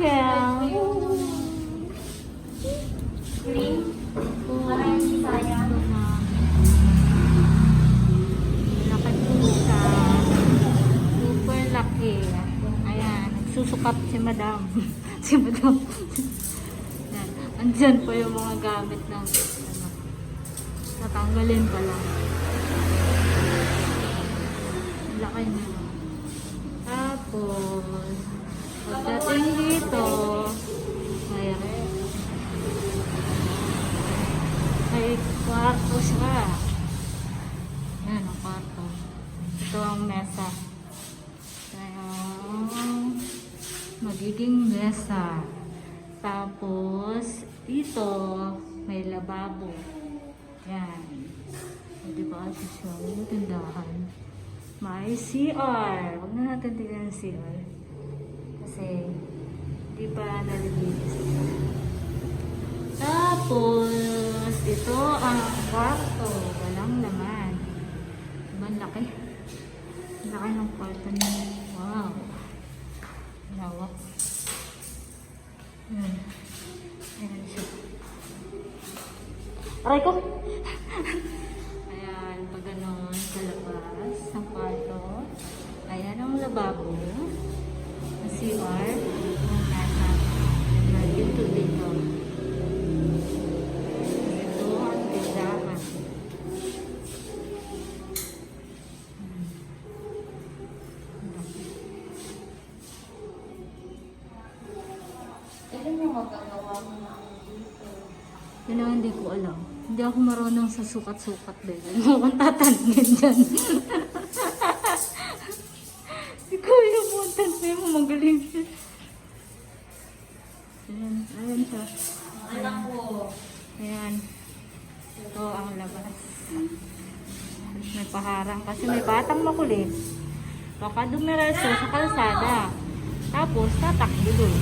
Meow. Green. Parang hindi sayang. Laki po siya. Super laki. Ayan. Nagsusukat si madam. Si madam. Ayan. Andyan po yung mga gamit ng ano. Natanggalin pa lang. Laki na. Tapos, pagdating dito, ayan. May kwarto siya. Yan ang kwarto. Ito ang mesa. Ayan. Magiging mesa. Tapos, dito, may lababo. Yan. Hindi ba kasi siya? May tindahan. May CR. Huwag na natin tingnan ang CR. Kasi, di pa nalilinis. Tapos, ito ang kwarto. Walang laman. Diba, ang laki? Ang laki ng kwarto niya. Wow. Lawak. Ayan. Ayan siya. Aray ko! Ayan, pag ganon, sa labas ng kwarto. Ayan ang lababo. Ang CR. Ang nasa. Ayan, dito dito. Ito ang tindahan. Ito mo magagawa mo na dito. Yun ang hindi ko alam. Hindi ako marunong sa sukat-sukat din. Ano akong tatanungin dyan? Si Kuya mo, tanungin mo, magaling siya. Ayan, ayan siya. Anak ko. Ayan. Ito ang labas. May paharang kasi may batang makulit. Baka dumiretso sa kalsada. Tapos, tatakbo doon.